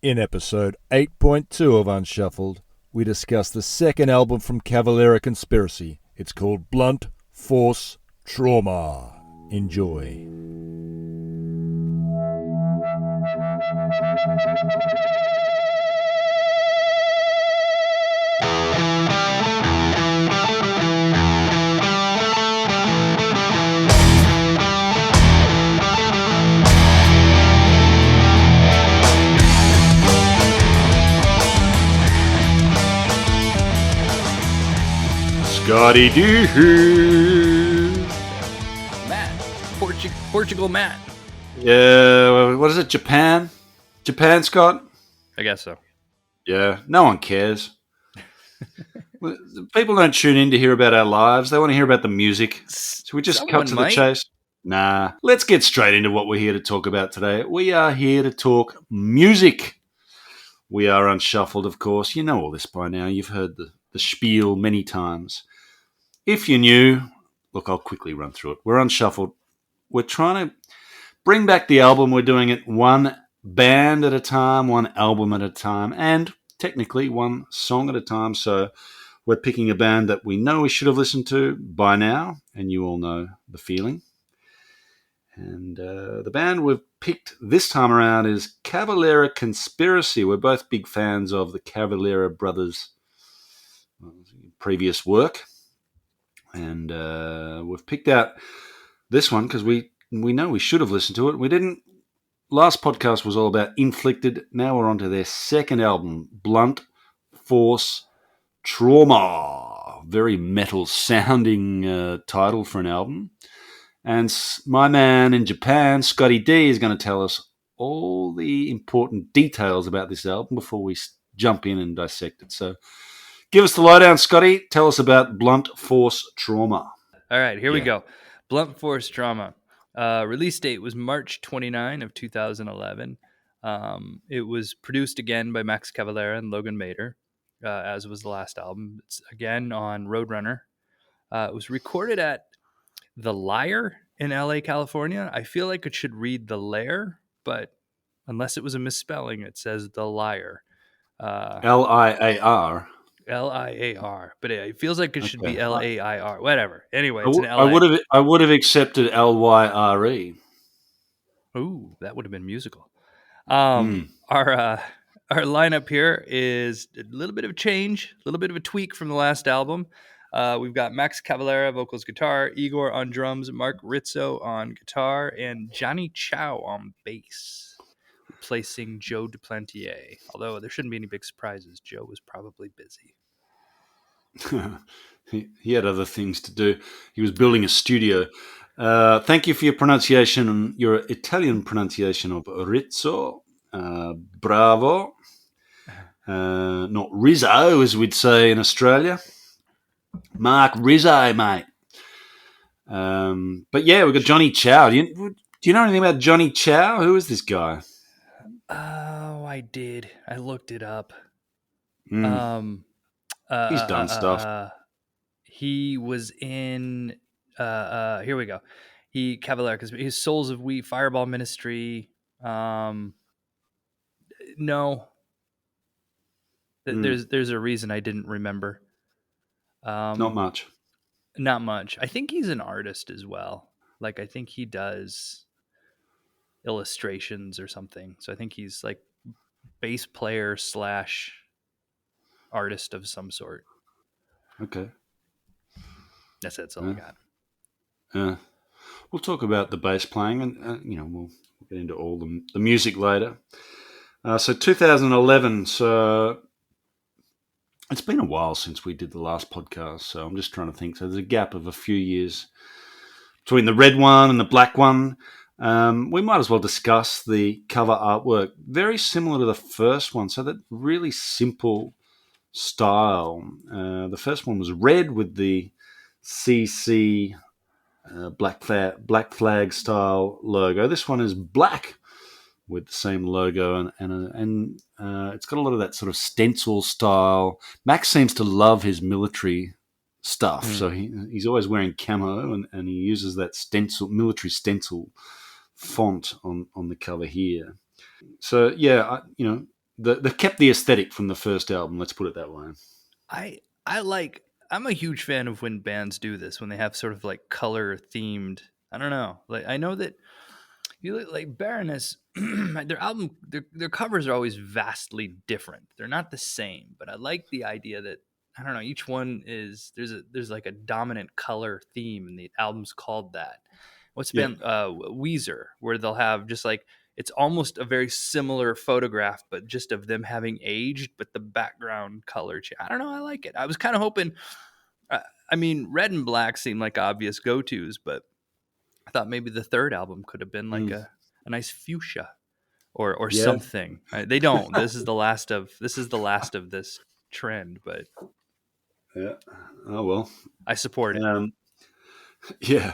In episode 8.2 of Unshuffled, we discuss the second album from Cavalera Conspiracy. It's called Blunt Force Trauma. Enjoy. Scotty Doo. Matt. Portugal Matt. Yeah, what is it? Japan? Japan, Scott? I guess so. Yeah, no one cares. People don't tune in to hear about our lives. They want to hear about the music. So we just cut Someone to the might. chase. Nah, let's get straight into what we're here to talk about today. We are here to talk music. We are Unshuffled, of course. You know all this by now. You've heard the spiel many times. If you're new, look, I'll quickly run through it. We're Unshuffled. We're trying to bring back the album. We're doing it one band at a time, one album at a time, and technically one song at a time. So we're picking a band that we know we should have listened to by now, and you all know the feeling. And the band we've picked this time around is Cavalera Conspiracy. We're both big fans of the Cavalera brothers' previous work. And we've picked out this one because we know we should have listened to it. We didn't. Last podcast was all about Inflicted. Now we're on to their second album, Blunt Force Trauma. Very metal sounding title for an album. And my man in Japan, Scotty D, is going to tell us all the important details about this album before we jump in and dissect it. So give us the lowdown, Scotty. Tell us about Blunt Force Trauma. All right, here we go. Blunt Force Trauma. Release date was March 29 of 2011. It was produced again by Max Cavalera and Logan Mader, as was the last album. It's again on Roadrunner. It was recorded at The Lyre in LA, California. I feel like it should read The Lair, but unless it was a misspelling, it says The Lyre. Liar. Liar, but it feels like it should be Lair. Whatever. Anyway, it's in LA. I would have accepted Lyre. Ooh, that would have been musical. Our lineup here is a little bit of change, a little bit of a tweak from the last album. We've got Max Cavalera, vocals, guitar, Iggor on drums, Mark Rizzo on guitar, and Johnny Chow on bass, replacing Joe Duplantier. Although there shouldn't be any big surprises. Joe was probably busy. He had other things to do. He was building a studio. Thank you for your pronunciation, your Italian pronunciation of Rizzo. Bravo. Not Rizzo, as we'd say in Australia. Mark Rizzo, mate. But yeah, we've got Johnny Chow. Do you know anything about Johnny Chow? Who is this guy? Oh, I did. I looked it up. He's done stuff. He was in. Here we go. Cavalera, because his Souls of Wheat, Fireball Ministry. No, there's a reason I didn't remember. Not much. Not much. I think he's an artist as well. Like I think he does illustrations or something. So I think he's like bass player / artist of some sort. Okay. That's all I got. We'll talk about the bass playing, and we'll get into all the music later. So 2011. So it's been a while since we did the last podcast. So I'm just trying to think. So there's a gap of a few years between the red one and the black one. We might as well discuss the cover artwork. Very similar to the first one. So that really simple style. The first one was red with the CC black flag style logo. This one is black with the same logo, and it's got a lot of that sort of stencil style. Max seems to love his military stuff, so he's always wearing camo, and he uses that military stencil font on the cover here. So yeah, they kept the aesthetic from the first album. Let's put it that way. I like. I'm a huge fan of when bands do this, when they have sort of like color themed. I don't know. Like I know that you look like Baroness. Their album, their covers are always vastly different. They're not the same, but I like the idea that I don't know. Each one is there's like a dominant color theme, and the album's called that. What's Yeah, been Weezer, where they'll have just like it's almost a very similar photograph, but just of them having aged, but the background color. I don't know. I like it. I was kind of hoping. Uh, I mean, red and black seem like obvious go tos, but I thought maybe the third album could have been like mm. a nice fuchsia or Yeah, something. They don't. This is the last of this trend, but yeah. Oh well. I support it. Um, yeah,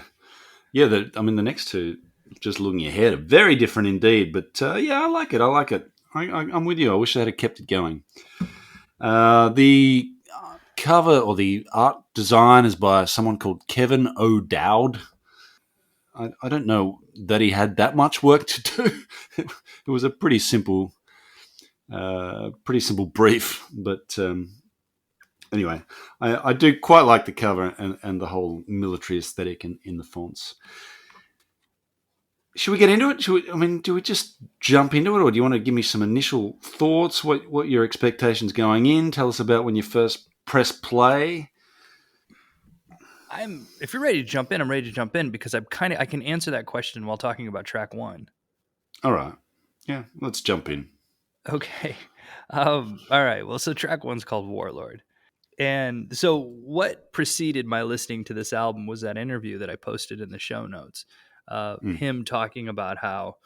yeah. The next two, just looking ahead, are very different indeed. But yeah, I like it. I like it. I'm with you. I wish they had kept it going. The cover or the art design is by someone called Kevin O'Dowd. I don't know that he had that much work to do. It was a pretty simple brief. But anyway, I do quite like the cover and the whole military aesthetic in the fonts. Should we get into it? Do we just jump into it, or do you want to give me some initial thoughts? What your expectations going in? Tell us about when you first press play. If you're ready to jump in, I'm ready to jump in because I can answer that question while talking about track one. All right, yeah, let's jump in. Okay. All right. Well, so track one's called Warlord. And so what preceded my listening to this album was that interview that I posted in the show notes. Mm, Him talking about how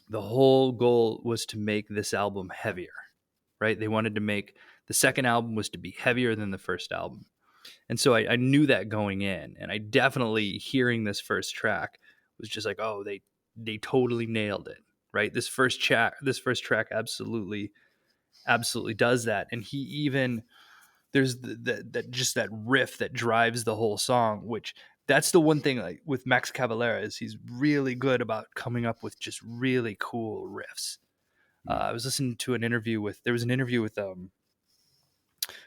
the whole goal was to make this album heavier, right? They wanted to make the second album was to be heavier than the first album. And so I knew that going in. And I definitely, hearing this first track, was just like, oh, they totally nailed it, right? This first track absolutely does that. And he even there's that just that riff that drives the whole song, which that's the one thing like with Max Cavalera is he's really good about coming up with just really cool riffs. mm, I was listening to there was an interview with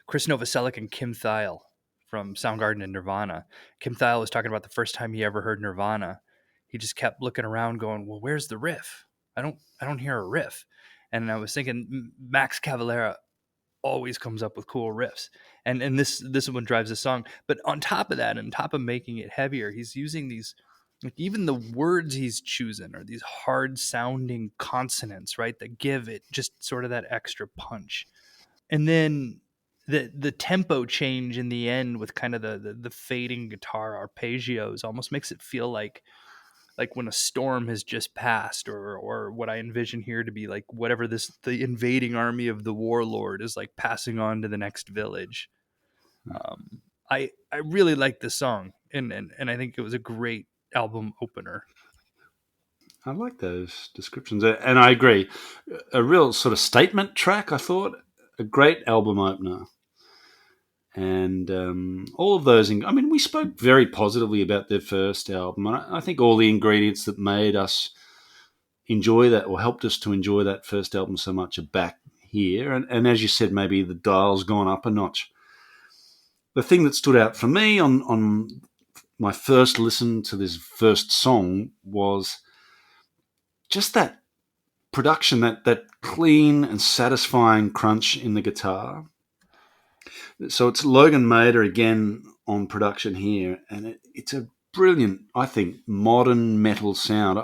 Chris Novoselic and Kim Thayil from Soundgarden and Nirvana. Kim Thayil was talking about the first time he ever heard Nirvana. He just kept looking around going, well, where's the riff? I don't hear a riff. And I was thinking Max Cavalera always comes up with cool riffs, and this one drives the song. But on top of that, on top of making it heavier, he's using these, like, even the words he's choosing are these hard sounding consonants, right, that give it just sort of that extra punch. And then the tempo change in the end with kind of the fading guitar arpeggios almost makes it feel like when a storm has just passed, or what I envision here to be like whatever the invading army of the warlord is like passing on to the next village. I really like this song, and I think it was a great album opener. I like those descriptions, and I agree. A real sort of statement track. I thought a great album opener. And all of those. We spoke very positively about their first album, and I think all the ingredients that made us enjoy that or helped us to enjoy that first album so much are back here. And as you said, maybe the dial's gone up a notch. The thing that stood out for me on my first listen to this first song was just that production, that clean and satisfying crunch in the guitar. So it's Logan Mader again on production here, and it's a brilliant, I think, modern metal sound.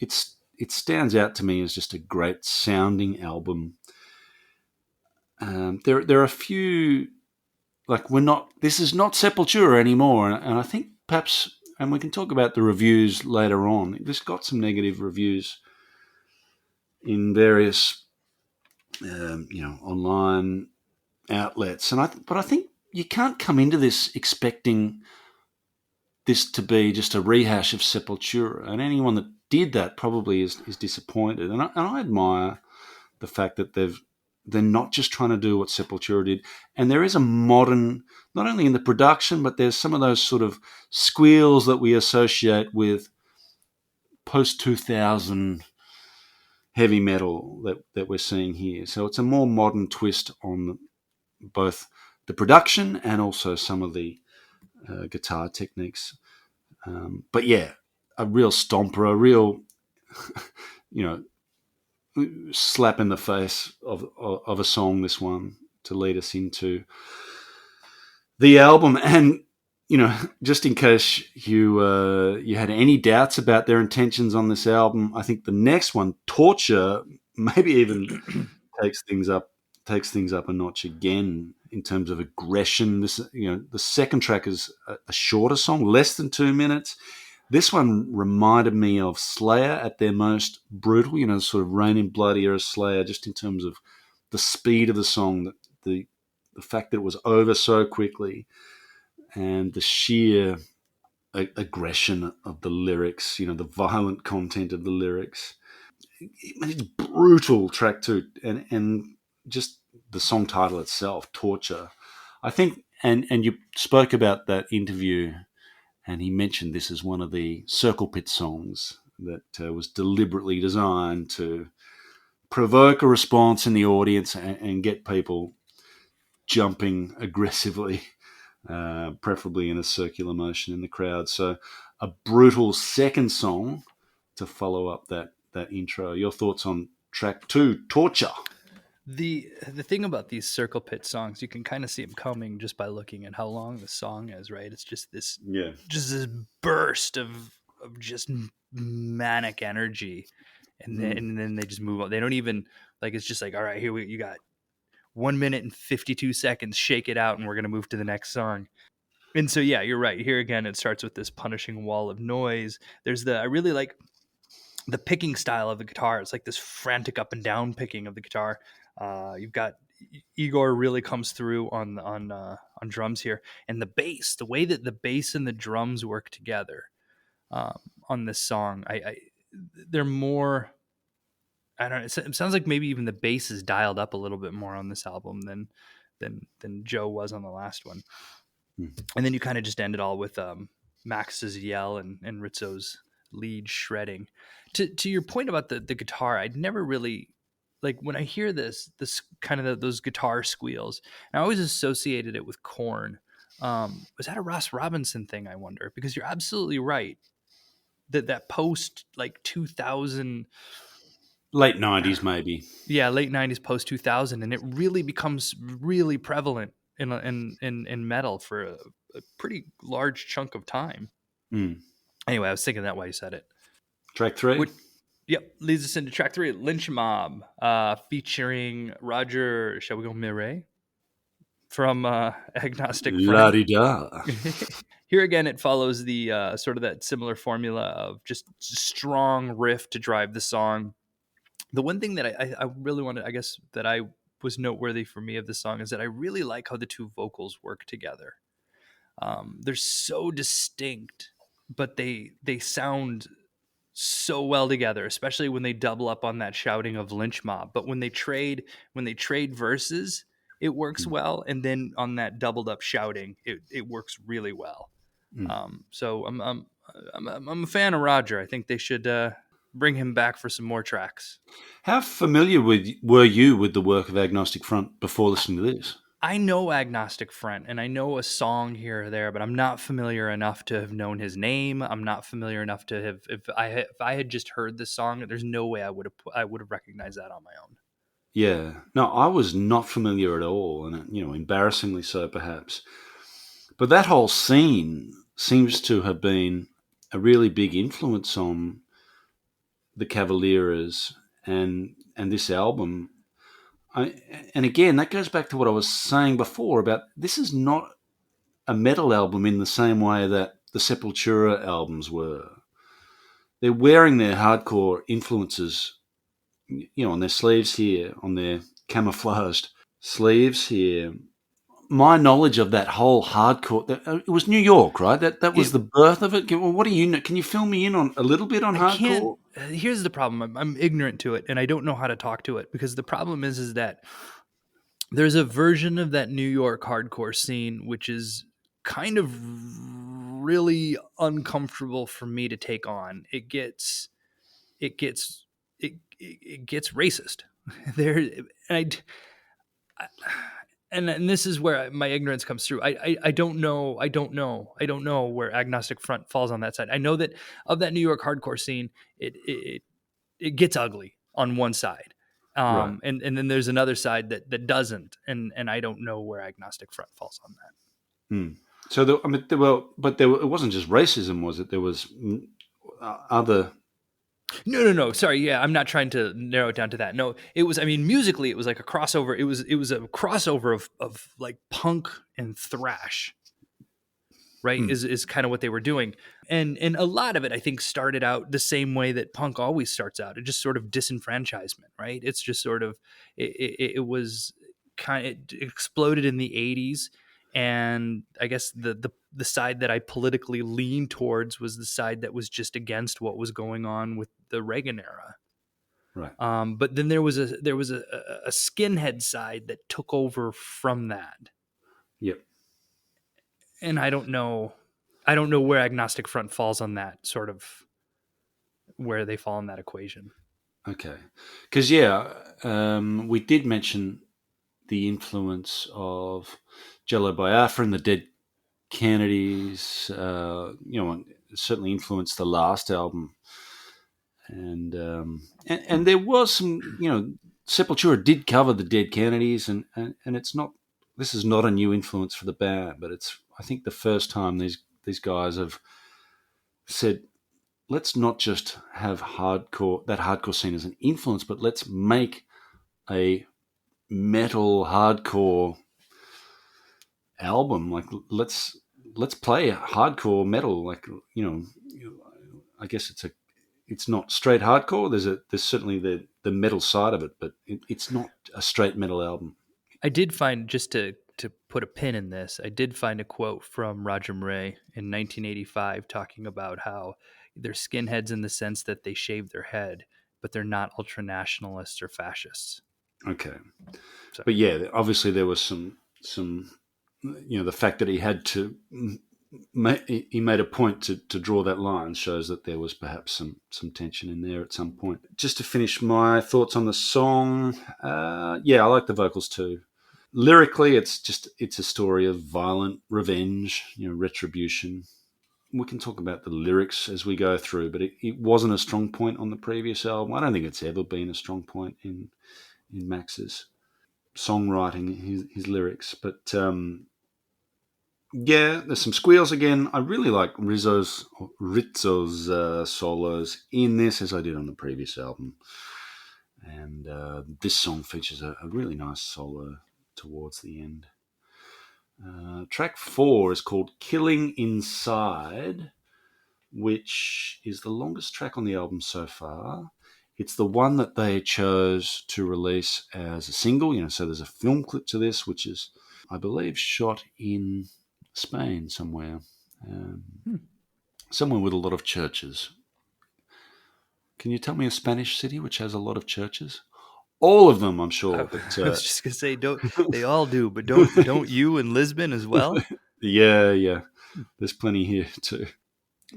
It stands out to me as just a great sounding album. There are a few, like, we're not. This is not Sepultura anymore, and I think perhaps, and we can talk about the reviews later on. This got some negative reviews in various, online outlets, but I think you can't come into this expecting this to be just a rehash of Sepultura, and anyone that did that probably is disappointed. And I admire the fact that they're not just trying to do what Sepultura did, and there is a modern, not only in the production, but there's some of those sort of squeals that we associate with post 2000 heavy metal that we're seeing here. So it's a more modern twist on both the production and also some of the guitar techniques. But yeah, a real stomper, a real, you know, slap in the face of a song. This one to lead us into the album, and just in case you had any doubts about their intentions on this album, I think the next one, Torture, maybe even takes things up a notch again in terms of aggression. This, the second track is a shorter song, less than 2 minutes. This one reminded me of Slayer at their most brutal, sort of Rain in Blood era Slayer, just in terms of the speed of the song, the fact that it was over so quickly, and the sheer aggression of the lyrics, the violent content of the lyrics. It's brutal track too, and just the song title itself, Torture. I think, and you spoke about that interview, and he mentioned this as one of the Circle Pit songs that was deliberately designed to provoke a response in the audience and get people jumping aggressively, preferably in a circular motion in the crowd. So a brutal second song to follow up that intro. Your thoughts on track 2, Torture? The thing about these Circle Pit songs, you can kind of see them coming just by looking at how long the song is, right? It's just this burst of just manic energy, and then they just move on. They don't even, like, it's just like, all right, you got 1 minute and 52 seconds, shake it out, and we're gonna move to the next song. And so yeah, you're right. Here again, it starts with this punishing wall of noise. I really like the picking style of the guitar. It's like this frantic up and down picking of the guitar. You've got Iggor really comes through on drums here, and the bass, the way that the bass and the drums work together on this song, they're more. I don't know. It sounds like maybe even the bass is dialed up a little bit more on this album than Joe was on the last one. And then you kind of just end it all with Max's yell and Rizzo's lead shredding. To your point about the guitar, I'd never really, like, when I hear this kind of those guitar squeals, I always associated it with Korn. Was that a Ross Robinson thing, I wonder? Because you're absolutely right that post like 2000, late 90s maybe. yeah, late 90s, post 2000, and it really becomes really prevalent in metal for a pretty large chunk of time. Anyway, I was thinking that while you said it. Track 3. Yep, leads us into track 3, Lynch Mob, featuring Roger, shall we go Mireille, from Agnostic Front. La-di-da. Here again, it follows the sort of that similar formula of just strong riff to drive the song. The one thing that I really wanted, I guess, that I was noteworthy for me of this song is that I really like how the two vocals work together. They're so distinct, but they sound so well together, especially when they double up on that shouting of Lynch Mob. But when they trade verses, it works well, and then on that doubled up shouting, it works really well. So I'm a fan of Roger. I think they should bring him back for some more tracks. How familiar were you with the work of Agnostic Front before listening to this? I know Agnostic Front, and I know a song here or there, but I'm not familiar enough to have known his name. I'm not familiar enough to have, if I had just heard this song, there's no way I would have recognized that on my own. Yeah. No, I was not familiar at all, and embarrassingly so perhaps. But that whole scene seems to have been a really big influence on the Cavalieras and this album. And again, that goes back to what I was saying before about this is not a metal album in the same way that the Sepultura albums were. They're wearing their hardcore influences, on their sleeves here, on their camouflaged sleeves here. My knowledge of that whole hardcore, it was New York, right? That was the birth of it. What do you know? Can you fill me in on a little bit on hardcore? Here's the problem. I'm ignorant to it, and I don't know how to talk to it, because the problem is that there's a version of that New York hardcore scene which is kind of really uncomfortable for me to take on. It gets it gets racist. There, and and this is where my ignorance comes through. I don't know. I don't know where Agnostic Front falls on that side. I know that of that New York hardcore scene, it gets ugly on one side. Right. And then there's another side that doesn't, and I don't know where Agnostic Front falls on that. Hmm. So it wasn't just racism, was it? There was other. No. Sorry, yeah, I'm not trying to narrow it down to that. No, it was. I mean, musically, it was like a crossover. It was a crossover of like punk and thrash. Right, is kind of what they were doing, and a lot of it I think started out the same way that punk always starts out. It just sort of disenfranchisement, right? It's just sort of it was it exploded in the 80s, and I guess the side that I politically leaned towards was the side that was just against what was going on with the Reagan era. Right. But then there was a skinhead side that took over from that. Yep. And I don't know where Agnostic Front falls on that sort of, where they fall in that equation. Okay. Because we did mention the influence of Jello Biafra and the Dead Kennedys. Certainly influenced the last album, and there was some. Sepultura did cover the Dead Kennedys, and it's not. This is not a new influence for the band, but it's, I think, the first time these guys have said, let's not just have hardcore scene as an influence, but let's make a metal hardcore album. Like, let's play hardcore metal. Like, I guess it's not straight hardcore. There's certainly the metal side of it, but it's not a straight metal album. I did find, just to put a pin in this, I did find a quote from Roger Murray in 1985 talking about how they're skinheads in the sense that they shave their head, but they're not ultranationalists or fascists. Okay. So. But yeah, obviously there was some the fact that he had to he made a point to draw that line shows that there was perhaps some tension in there at some point. Just to finish my thoughts on the song, I like the vocals too. Lyrically, it's a story of violent revenge, retribution. We can talk about the lyrics as we go through, but it wasn't a strong point on the previous album. I don't think it's ever been a strong point in Max's songwriting, his lyrics. But there's some squeals again. I really like Rizzo's solos in this, as I did on the previous album. And this song features a really nice solo towards the end. Track 4 is called Killing Inside, which is the longest track on the album so far. It's the one that they chose to release as a single, so there's a film clip to this, which is, I believe, shot in Spain somewhere. Somewhere with a lot of churches. Can you tell me a Spanish city which has a lot of churches? All of them, I'm sure. But, I was just gonna say, don't they all do? But don't you in Lisbon as well? Yeah. There's plenty here too.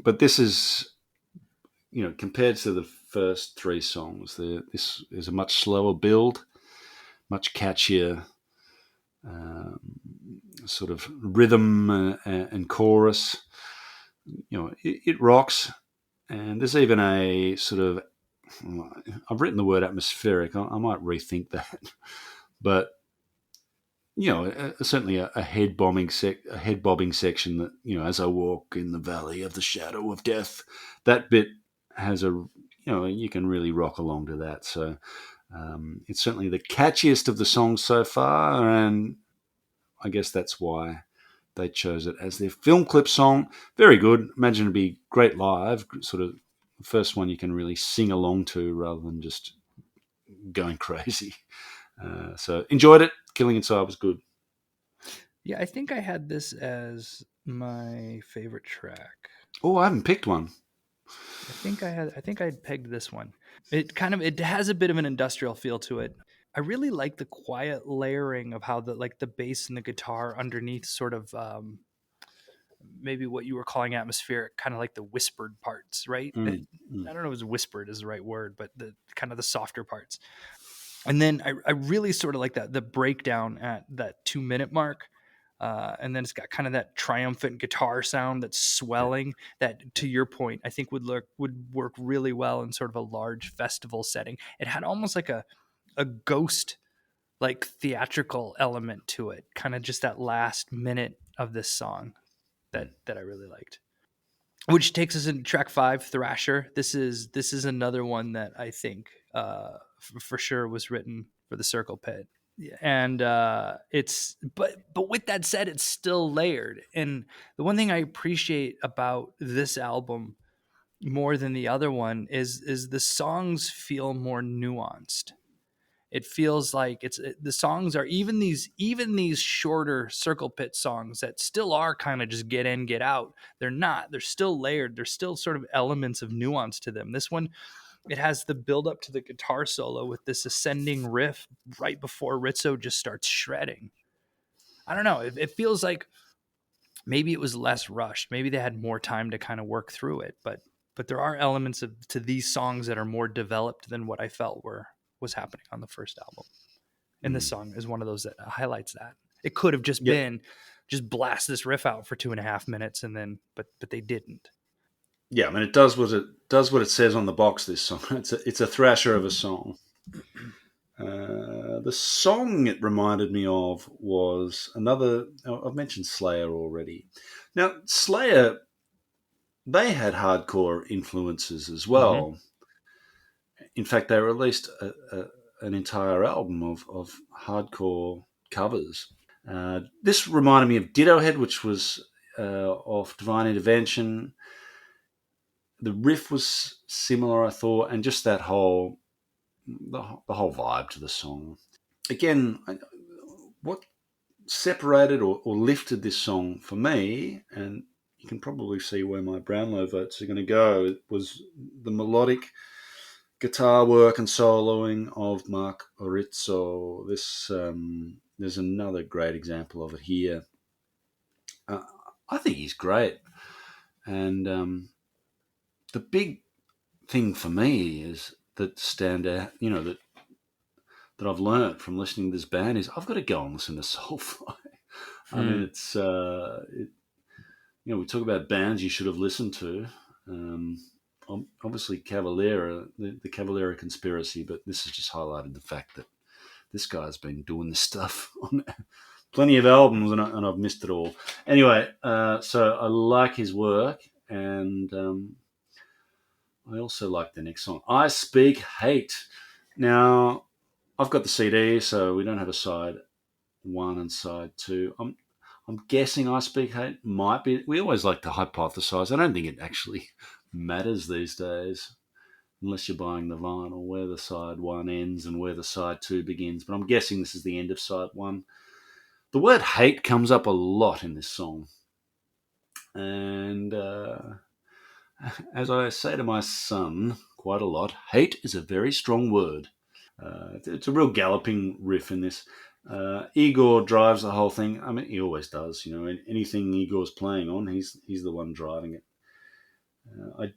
But this is, compared to the first 3 songs, this is a much slower build, much catchier sort of rhythm and chorus. It rocks, and there's even a sort of, I've written the word atmospheric. I might rethink that, but certainly a head bobbing section that, as I walk in the valley of the shadow of death, that bit has you can really rock along to that. So it's certainly the catchiest of the songs so far, and I guess that's why they chose it as their film clip song. Very good. Imagine it'd be great live, sort of the first one you can really sing along to rather than just going crazy. So enjoyed it. Killing Inside was good. Yeah, I think I had this as my favorite track. Oh, I haven't picked one. I think I'd pegged this one. It has a bit of an industrial feel to it. I really like the quiet layering of how the bass and the guitar underneath sort of maybe what you were calling atmospheric, kind of like the whispered parts, right? Mm, I don't know if whispered is the right word, but the kind of the softer parts. And then I really sort of like that the breakdown at that 2 minute mark. And then it's got kind of that triumphant guitar sound that's yeah. swelling. That, to your point, I think would work really well in sort of a large festival setting. It had almost like a ghost, like theatrical element to it. Kind of just that last minute of this song that I really liked. Which takes us into track 5, Thrasher. This is another one that I think for sure was written for the Circle Pit. And it's but with that said, it's still layered. And the one thing I appreciate about this album more than the other one is the songs feel more nuanced. It feels like the songs are even these shorter Circle Pit songs that still are kind of just get in, get out. They're not. They're still layered. There's still sort of elements of nuance to them. This one, it has the build up to the guitar solo with this ascending riff right before Rizzo just starts shredding. I don't know. It feels like maybe it was less rushed. Maybe they had more time to kind of work through it. But there are elements to these songs that are more developed than what I felt was happening on the first album. And this song is one of those that highlights that. It could have just Yep. been just blast this riff out for 2.5 minutes and then but they didn't. Yeah, I mean, it does what it says on the box. This song, it's a thrasher of a song. The song it reminded me of was another. I've mentioned Slayer already. Now, Slayer, they had hardcore influences as Mm-hmm. well. In fact, they released an entire album of hardcore covers. This reminded me of Ditto Head, which was of Divine Intervention. The riff was similar, I thought, and just that the whole vibe to the song. Again, what separated or lifted this song for me, and you can probably see where my Brownlow votes are going to go, was the melodic guitar work and soloing of Mark Orizzo. There's another great example of it here. I think he's great, and the big thing for me is that stand out, that I've learnt from listening to this band is I've got to go and listen to Soulfly. I mean, we talk about bands you should have listened to. Obviously, Cavalera, the Cavalera conspiracy, but this has just highlighted the fact that this guy's been doing this stuff on plenty of albums, and I've missed it all. Anyway, so I like his work, and I also like the next song, I Speak Hate. Now, I've got the CD, so we don't have a side 1 and side 2. I'm guessing I Speak Hate might be. We always like to hypothesize. I don't think it actually matters these days, unless you're buying the vinyl, where the side 1 ends and where the side 2 begins. But I'm guessing this is the end of side 1. The word hate comes up a lot in this song. And as I say to my son quite a lot, hate is a very strong word. It's a real galloping riff in this. Iggor drives the whole thing. I mean, he always does. Anything Igor's playing on, he's the one driving it. I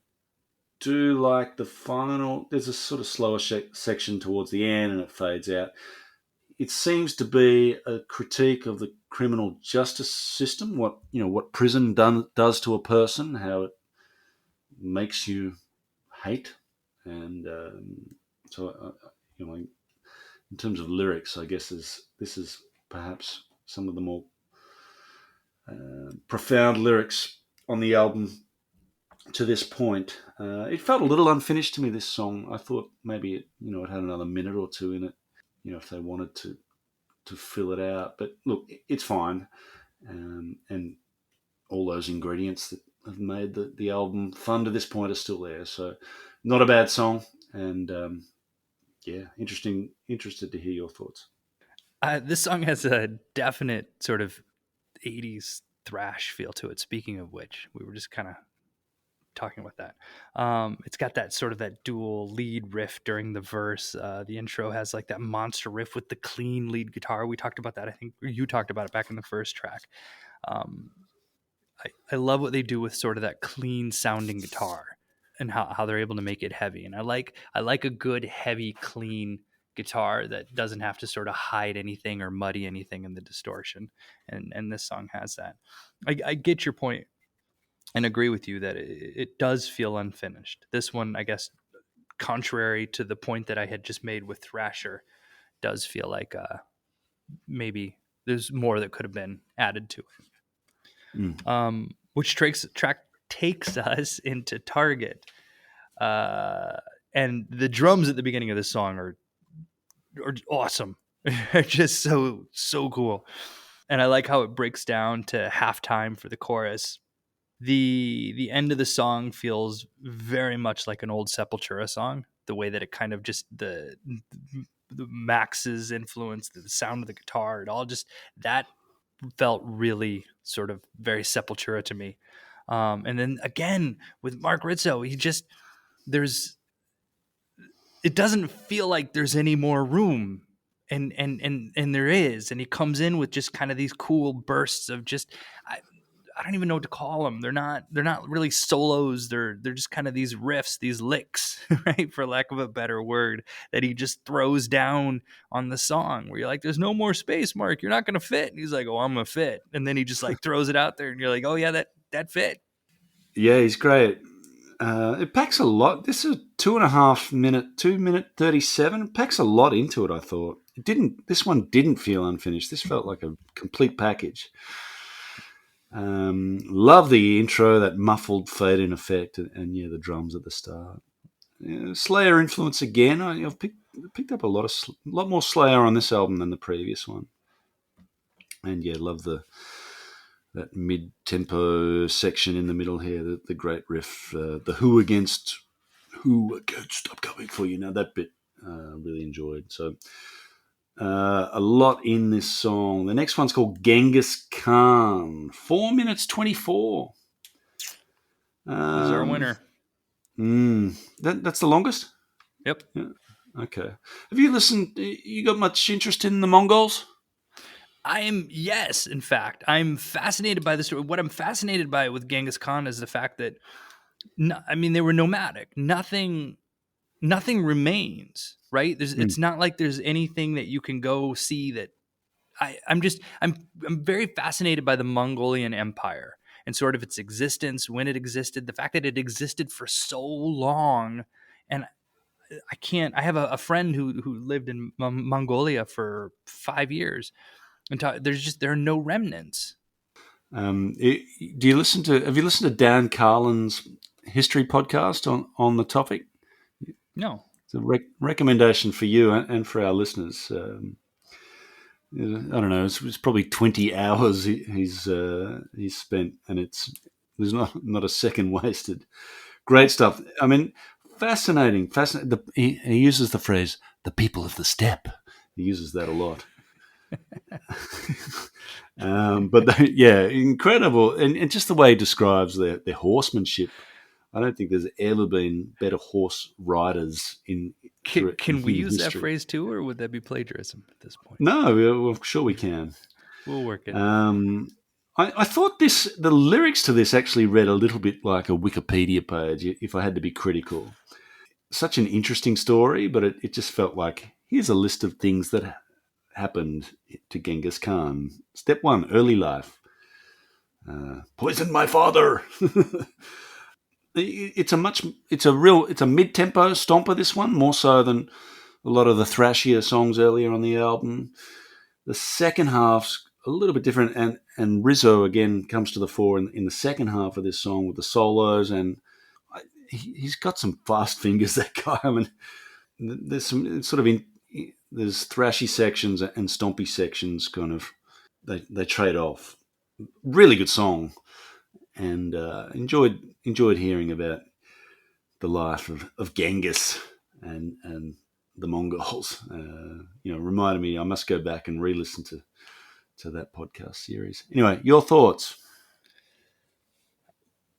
do like the final. There's a sort of slower section towards the end, and it fades out. It seems to be a critique of the criminal justice system. What prison does to a person, how it makes you hate, and so in terms of lyrics, I guess this is perhaps some of the more profound lyrics on the album to this point. It felt a little unfinished to me, this song. I thought maybe it had another minute or two in it, if they wanted to fill it out. But look, it's fine, and all those ingredients that have made the album fun to this point are still there. So, not a bad song, and yeah, interested to hear your thoughts. This song has a definite sort of 80s thrash feel to it. Speaking of which, we were just kind of talking about that. It's got that sort of that dual lead riff during the verse. The intro has like that monster riff with the clean lead guitar. We talked about that. I think you talked about it back in the first track. Um, I love what they do with sort of that clean sounding guitar and how they're able to make it heavy. And I like a good heavy clean guitar that doesn't have to sort of hide anything or muddy anything in the distortion. And this song has that. I get your point and agree with you that it does feel unfinished. This one, I guess, contrary to the point that I had just made with Thrasher, does feel like maybe there's more that could have been added to it. Which track takes us into Target. And the drums at the beginning of this song are awesome. They're just so cool. And I like how it breaks down to halftime for the chorus. The end of the song feels very much like an old Sepultura song. The way that it kind of just the Max's influence, the sound of the guitar, it all just that felt really sort of very Sepultura to me. And then again with Mark Rizzo, it doesn't feel like there's any more room. And there is, and he comes in with just kind of these cool bursts of just I don't even know what to call them. They're not really solos. They're just kind of these riffs, these licks, right, for lack of a better word, that he just throws down on the song. Where you're like, "There's no more space, Mark. You're not gonna fit." And he's like, "Oh, I'm gonna fit." And then he just like throws it out there, and you're like, "Oh yeah, that fit." Yeah, he's great. It packs a lot. This is 2.5 minute, 2 minute 37. It packs a lot into it. I thought it didn't. This one didn't feel unfinished. This felt like a complete package. Love the intro, that muffled fade in effect, and yeah, the drums at the start. Yeah, Slayer influence again. I've picked up a lot more Slayer on this album than the previous one, and yeah, love that mid-tempo section in the middle here, the great riff, the who against I'm coming for you. Now that bit really enjoyed. So a lot in this song. The next one's called Genghis Khan, 4 minutes 24. This is our winner. That's the longest? Yep. Yeah. Okay. Have you listened? You got much interest in the Mongols? Yes, in fact, I'm fascinated by the story. What I'm fascinated by with Genghis Khan is the fact that, they were nomadic. Nothing remains, right? It's not like there's anything that you can go see that I'm very fascinated by the Mongolian Empire and sort of its existence, when it existed, the fact that it existed for so long. And I have a friend who lived in Mongolia for 5 years, and there are no remnants. Have you listened to Dan Carlin's history podcast on the topic? No. It's a recommendation for you and for our listeners. I don't know. It's probably 20 hours he's spent, and there's not a second wasted. Great stuff. I mean, fascinating. He uses the phrase "the people of the steppe." He uses that a lot. Incredible, and just the way he describes their horsemanship. I don't think there's ever been better horse riders in. Can we use history. that phrase too, or would that be plagiarism at this point? No, I'm sure we can. We'll work it. I thought the lyrics to this actually read a little bit like a Wikipedia page, if I had to be critical. Such an interesting story, but it just felt like, here's a list of things that happened to Genghis Khan. Step 1, early life. Poisoned my father. It's a mid-tempo stomper, this one, more so than a lot of the thrashier songs earlier on the album. The second half's a little bit different, and Rizzo again comes to the fore in the second half of this song with the solos, and he's got some fast fingers, that guy. I mean, there's some sort of there's thrashy sections and stompy sections, kind of they trade off. Really good song, and enjoyed hearing about the life of Genghis and the Mongols. Reminded me I must go back and re-listen to that podcast series. Anyway, your thoughts?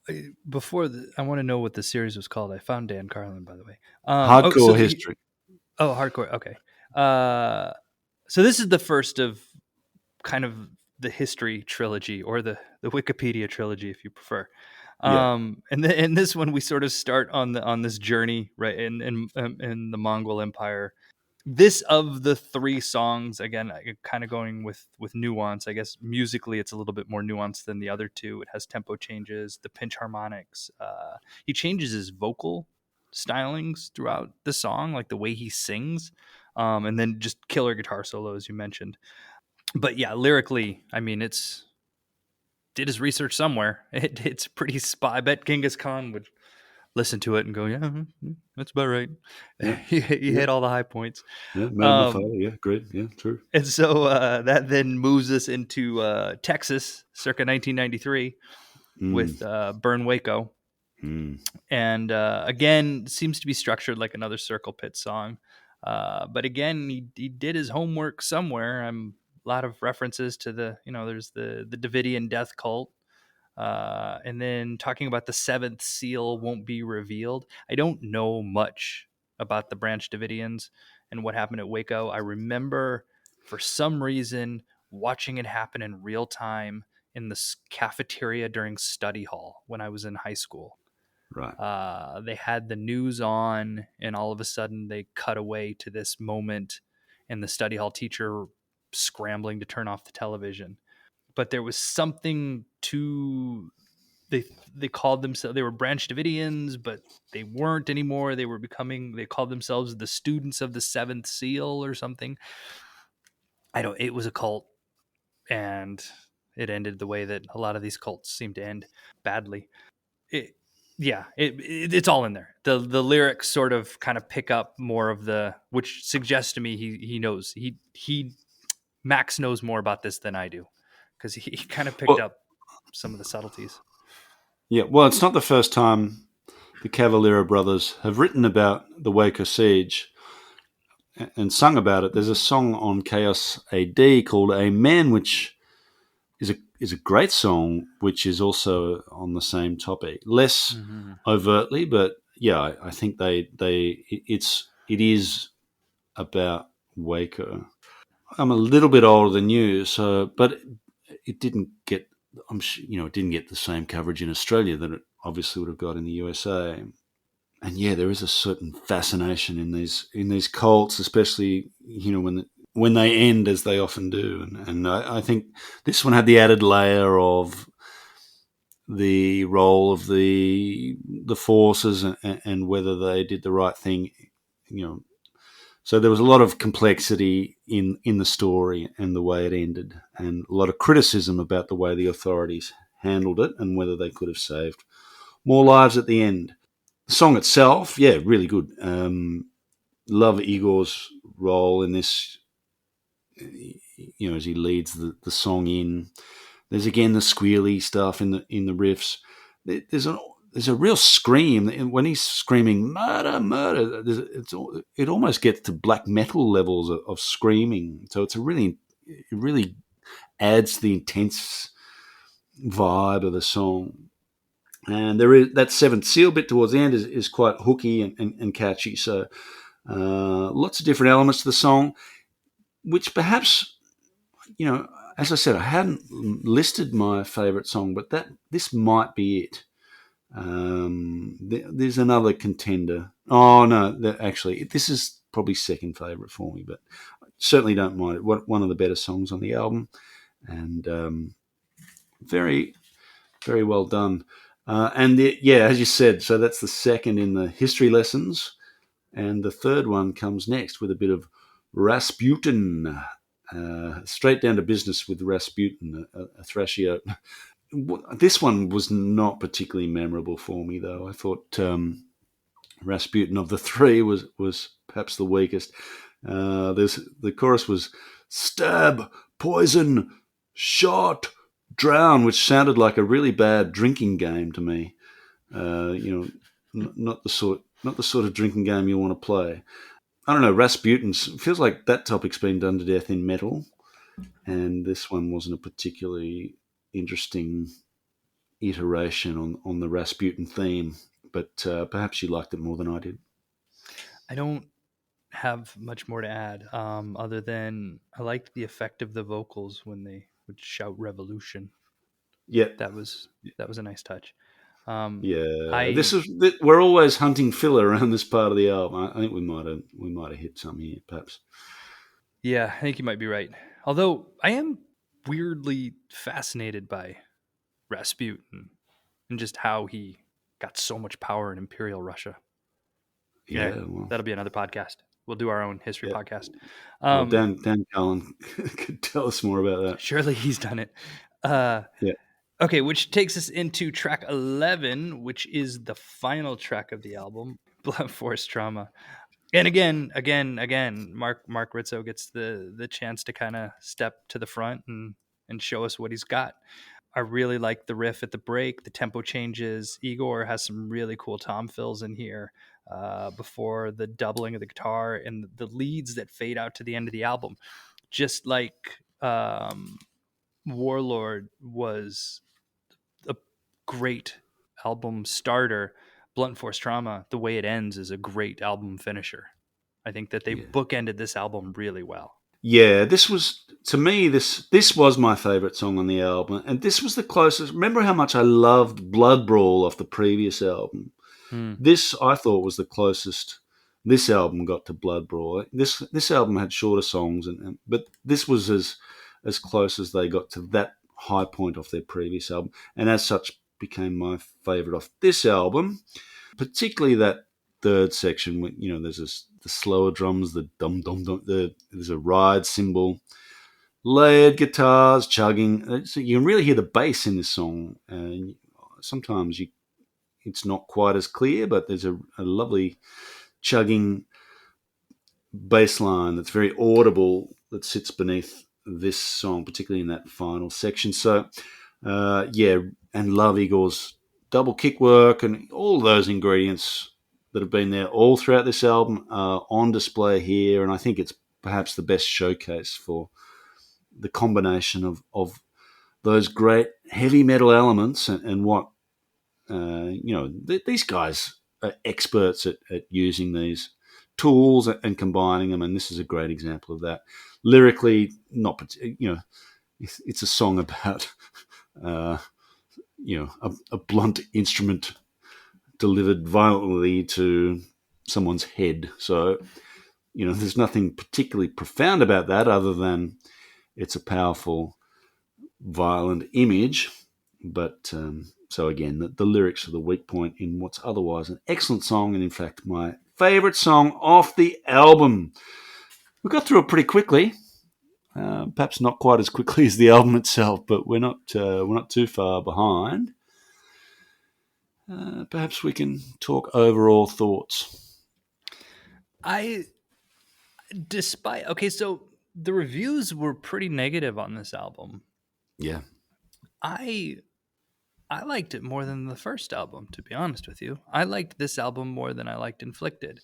I want to know what the series was called. I found Dan Carlin, by the way. Hardcore History. Hardcore. Okay. So this is the first of kind of the history trilogy, or the Wikipedia trilogy, if you prefer. Yeah. In this one, we sort of start on this journey, right, in the Mongol Empire. This, of the three songs, again, kind of going with nuance. I guess musically, it's a little bit more nuanced than the other two. It has tempo changes, the pinch harmonics. He changes his vocal stylings throughout the song, like the way he sings, and then just killer guitar solo, as you mentioned. But yeah, lyrically, I mean, it's did his research somewhere. It's pretty spot. I bet Genghis Khan would listen to it and go, "Yeah, that's about right." Yeah. He Yeah. hit all the high points. Yeah. Made my Um, father. Yeah. Great. Yeah. True. and so that then moves us into Texas, circa 1993, Mm. with Burn Waco, Mm. and again seems to be structured like another Circle Pit song. But again, he did his homework somewhere. A lot of references to there's the Davidian death cult. And then talking about the seventh seal won't be revealed. I don't know much about the Branch Davidians and what happened at Waco. I remember, for some reason, watching it happen in real time in the cafeteria during study hall when I was in high school. Right. They had the news on, and all of a sudden they cut away to this moment, and the study hall teacher scrambling to turn off the television. But there was something to they called themselves, they were Branch Davidians, but they weren't anymore. They called themselves the students of the seventh seal or something. It was a cult, and it ended the way that a lot of these cults seem to end, badly. It, yeah, it's all in there. The lyrics sort of kind of pick up more of which suggests to me he knows Max knows more about this than I do, because he kind of picked Well, up some of the subtleties. yeah. Well, it's not the first time the Cavalera brothers have written about the Waco siege and sung about it. There's a song on Chaos AD called "Amen," which is a great song, which is also on the same topic, less Mm-hmm. overtly, but yeah, I think it is about Waco. I'm a little bit older than you, so but it didn't get. It didn't get the same coverage in Australia that it obviously would have got in the USA. And yeah, there is a certain fascination in these cults, especially when they end as they often do. And I think this one had the added layer of the role of the forces and whether they did the right thing. You know, so there was a lot of complexity in the story and the way it ended, and a lot of criticism about the way the authorities handled it and whether they could have saved more lives at the end. The song itself, yeah, really good. Love Igor's role in this, as he leads the song in. There's again the squealy stuff in the riffs. There's a real scream when he's screaming murder, murder. It almost gets to black metal levels of screaming. So it really adds to the intense vibe of the song. And there is that seventh seal bit towards the end is quite hooky and catchy. So lots of different elements to the song, which perhaps, as I said, I hadn't listed my favourite song, but this might be it. There's another contender. Oh no, actually, this is probably second favourite for me, but I certainly don't mind it. One of the better songs on the album, and very, very well done. As you said, so that's the second in the history lessons, and the third one comes next with a bit of Rasputin. Straight down to business with Rasputin, a thrashio. This one was not particularly memorable for me, though. I thought Rasputin of the three was perhaps the weakest. The chorus was stab, poison, shot, drown, which sounded like a really bad drinking game to me. Not the sort of drinking game you want to play. I don't know. Rasputin feels like that topic's been done to death in metal, and this one wasn't a particularly interesting iteration on the Rasputin theme. But perhaps you liked it more than I did. I don't have much more to add, other than I liked the effect of the vocals when they would shout revolution. Yeah, That was a nice touch. yeah. I We're always hunting filler around this part of the album. I think we might have hit some here, perhaps. Yeah, I think you might be right. Although I am weirdly fascinated by Rasputin and just how he got so much power in Imperial Russia. Yeah, Yeah, well, that'll be another podcast. We'll do our own history yeah. podcast. Well, Dan Cullen could tell us more about that. Surely he's done it. Yeah, Okay, which takes us into track 11, which is the final track of the album, Blunt Force Trauma. And again, Mark Rizzo gets the chance to kind of step to the front and show us what he's got. I really like the riff at the break. The tempo changes. Iggor has some really cool tom fills in here before the doubling of the guitar and the leads that fade out to the end of the album. Just like Warlord was a great album starter, Blunt Force Trauma, the way it ends is a great album finisher. I think that they yeah. bookended this album really well. Yeah, this was to me. This was my favorite song on the album, and this was the closest. Remember how much I loved Blood Brawl off the previous album. Hmm. This I thought was the closest this album got to Blood Brawl. This album had shorter songs, but this was as close as they got to that high point off their previous album, and as such became my favorite off this album. Particularly that third section, when there's the slower drums, the dum dum dum. There's a ride cymbal, layered guitars chugging. So you can really hear the bass in this song, and sometimes it's not quite as clear, but there's a lovely chugging bass line that's very audible that sits beneath this song, particularly in that final section. So, yeah, and love Igor's double kick work and all those ingredients that have been there all throughout this album are on display here, and I think it's perhaps the best showcase for the combination of those great heavy metal elements and what these guys are experts at using these tools and combining them, and this is a great example of that. Lyrically, it's a song about a blunt instrument delivered violently to someone's head. So there's nothing particularly profound about that other than it's a powerful, violent image. But so again, the lyrics are the weak point in what's otherwise an excellent song, and in fact, my favourite song off the album. We got through it pretty quickly, perhaps not quite as quickly as the album itself, but we're not too far behind. Perhaps we can talk overall thoughts. So the reviews were pretty negative on this album. Yeah. I liked it more than the first album, to be honest with you. I liked this album more than I liked Inflicted.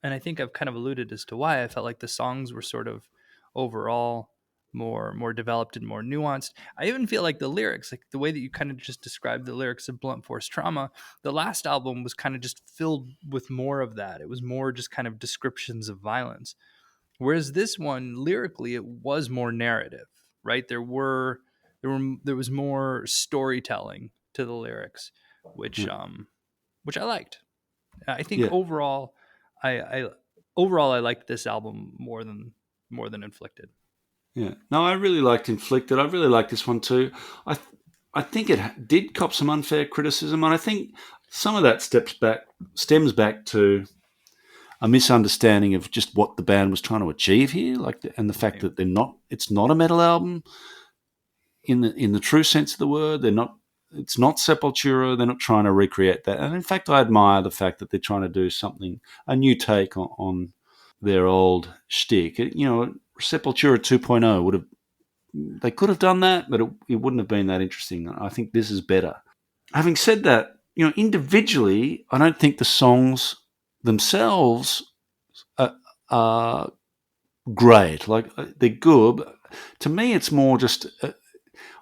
And I think I've kind of alluded as to why. I felt like the songs were sort of overall more developed and more nuanced. I even feel like the lyrics, like the way that you kind of just described the lyrics of Blunt Force Trauma, the last album was kind of just filled with more of that. It was more just kind of descriptions of violence. Whereas this one, lyrically, it was more narrative, right? There was more storytelling to the lyrics, which I liked. I think Yeah. overall, I liked this album more than Inflicted. Yeah. No, I really liked Inflicted. I really liked this one too. I think it did cop some unfair criticism, and I think some of that stems back to a misunderstanding of just what the band was trying to achieve here, and the fact that it's not a metal album in the true sense of the word. It's not Sepultura. They're not trying to recreate that. And in fact, I admire the fact that they're trying to do a new take on their old shtick. Sepultura 2.0 they could have done that, but it wouldn't have been that interesting. I think this is better. Having said that, individually, I don't think the songs themselves are great. Like, they're good. But to me, it's more just.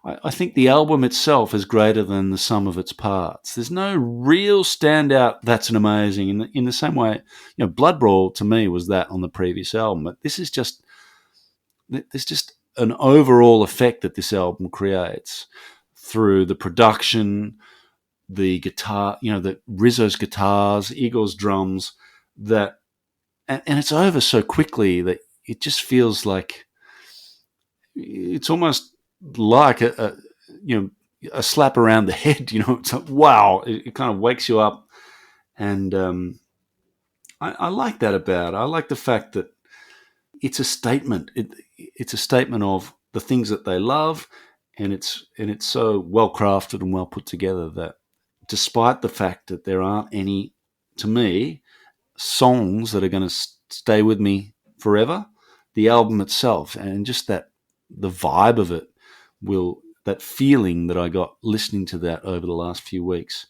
I think the album itself is greater than the sum of its parts. There's no real standout. That's an amazing in the same way. Blood Brawl to me was that on the previous album, but this is just. There's just an overall effect that this album creates through the production, the guitar, the Rizzo's guitars, Igor's drums, that, and it's over so quickly that it just feels like it's almost like a slap around the head. It's like, wow, it kind of wakes you up, and I like that about it. I like the fact that it's a statement. It's a statement of the things that they love, and it's so well crafted and well put together that, despite the fact that there aren't any, to me, songs that are going to stay with me forever, the album itself and just the vibe of it that feeling that I got listening to that over the last few weeks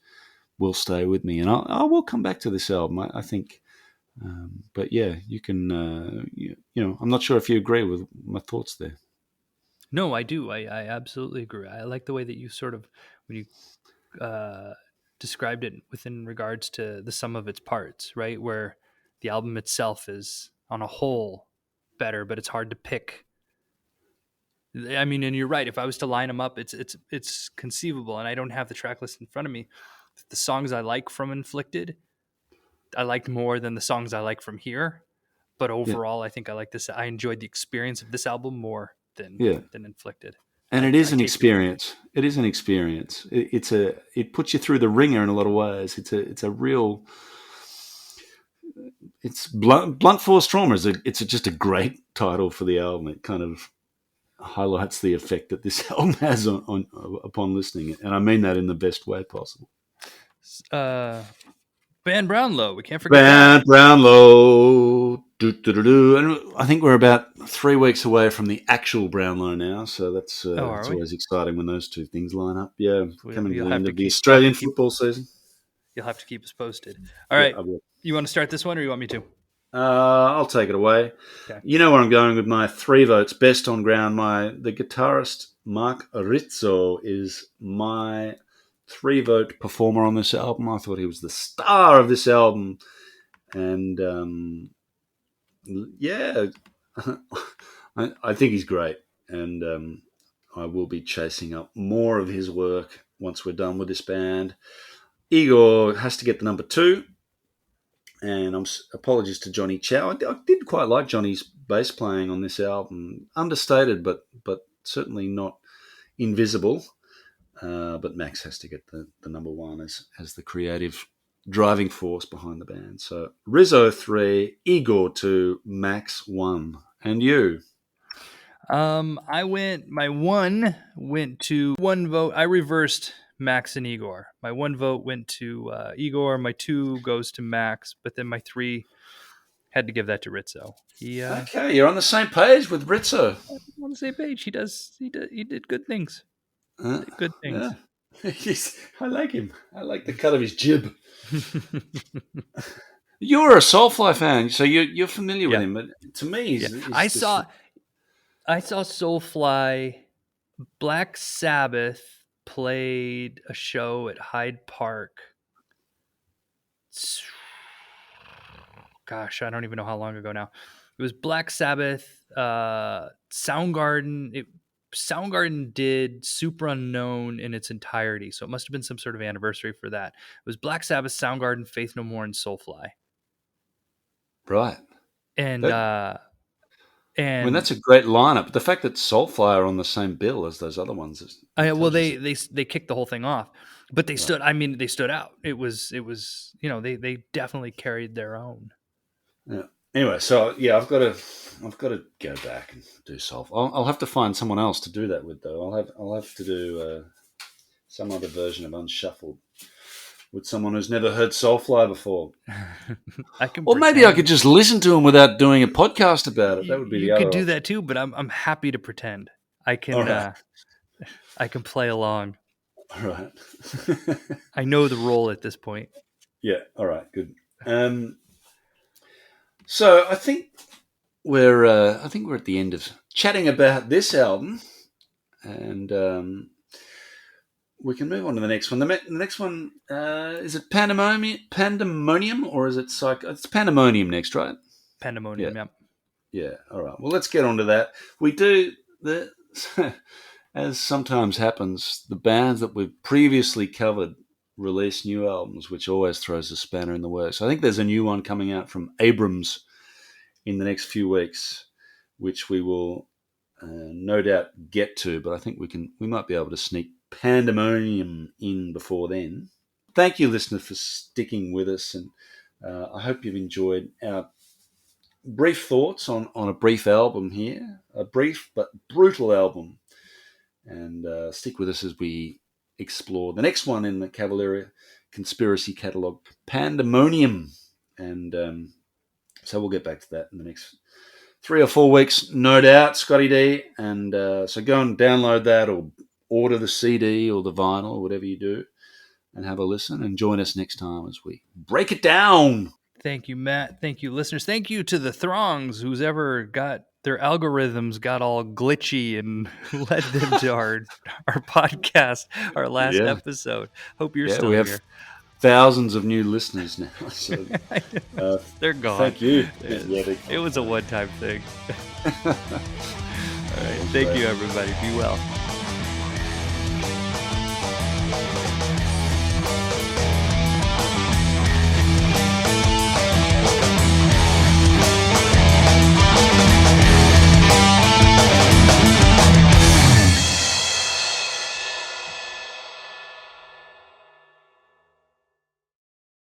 will stay with me, and I will come back to this album. I think. But yeah, you can. I'm not sure if you agree with my thoughts there. No, I do. I absolutely agree. I like the way that you sort of, when you described it within regards to the sum of its parts, right? Where the album itself is on a whole better, but it's hard to pick. I mean, and you're right. If I was to line them up, it's conceivable, and I don't have the track list in front of me. The songs I like from Inflicted, I liked more than the songs I like from here. But Yeah, overall, I think I like this. I enjoyed the experience of this album more than yeah. Inflicted. And I it is an take your point. experience. It is an experience. It puts you through the ringer in a lot of ways. It's a real. It's blunt force trauma. It's just a great title for the album. It kind of highlights the effect that this album has on upon listening, and I mean that in the best way possible. Van Brownlow, we can't forget that. Band Brownlow. And I think we're about 3 weeks away from the actual Brownlow now, so that's Are it's we? always exciting when those two things line up. Yeah, coming to You'll the have end to of the keep. Australian football season. You'll have to keep us posted. All Yeah, right. I will. You want to start this one, or you want me to? I'll take it away. Okay. You know where I'm going with my 3 votes. Best on ground. The guitarist Mark Rizzo is my 3-vote performer on this album. I thought he was the star of this album, and yeah, I think he's great, and I will be chasing up more of his work once we're done with this band. Iggor has to get the number 2. And apologies to Johnny Chow. I did quite like Johnny's bass playing on this album. Understated, but certainly not invisible. But Max has to get the number 1 as the creative driving force behind the band. So Rizzo 3, Iggor 2, Max 1. And you? My 1 went to 1 vote. I reversed Max and Iggor. My 1 vote went to Iggor. My 2 goes to Max, but then my 3 had to give that to Rizzo. He Okay, you're on the same page with Rizzo. on the same page. He did good things. Did good Yeah. things. I like him. I like the cut of his jib. You're a Soulfly fan, so you're familiar with him. But to me, he's I saw Soulfly. Black Sabbath played a show at Hyde Park. Gosh, I don't even know how long ago now. It was Black Sabbath, Soundgarden. Soundgarden did Super Unknown in its entirety, so it must have been some sort of anniversary for that. It was Black Sabbath, Soundgarden, Faith No More, and Soulfly. right. And I mean, that's a great lineup. But the fact that Soulfly are on the same bill as those other ones is they kicked the whole thing off, but they stood. I mean, they stood out. It was they definitely carried their own. Yeah. Anyway, so yeah, I've got to go back and do Soulfly. I'll have to find someone else to do that with, though. I'll have to do some other version of Unshuffled with someone who's never heard Soulfly before. Or maybe I could just listen to them without doing a podcast about it. That would be the other. You could do that too, but I'm happy to pretend. I can I can play along. All right. I know the role at this point. Yeah. All right. Good. So I think we're at the end of chatting about this album, and we can move on to the next one. The next one is it Pandemonium, or is it It's Pandemonium next, right? Pandemonium. Yeah. All right. Well, let's get on to that. We do as sometimes happens, the bands that we've previously covered release new albums, which always throws a spanner in the works. I think there's a new one coming out from Abrams in the next few weeks, which we will no doubt get to. But I think we might be able to sneak Pandemonium in before then. Thank you, listener, for sticking with us, and I hope you've enjoyed our brief thoughts on a brief album here, a brief but brutal album. And stick with us as we explore the next one in the Cavalera Conspiracy Catalogue, Pandemonium. And so we'll get back to that in the next 3 or 4 weeks, no doubt, Scotty D. And so go and download that or order the CD or the vinyl or whatever you do and have a listen, and join us next time as we break it down. Thank you, Matt. Thank you, listeners. Thank you to the throngs who's ever got their algorithms got all glitchy and led them to our podcast, our last episode. Hope you're still we have here. Thousands of new listeners now. So, they're gone. Thank you. It was a one-time thing. All right. Thank you, everybody. Be well.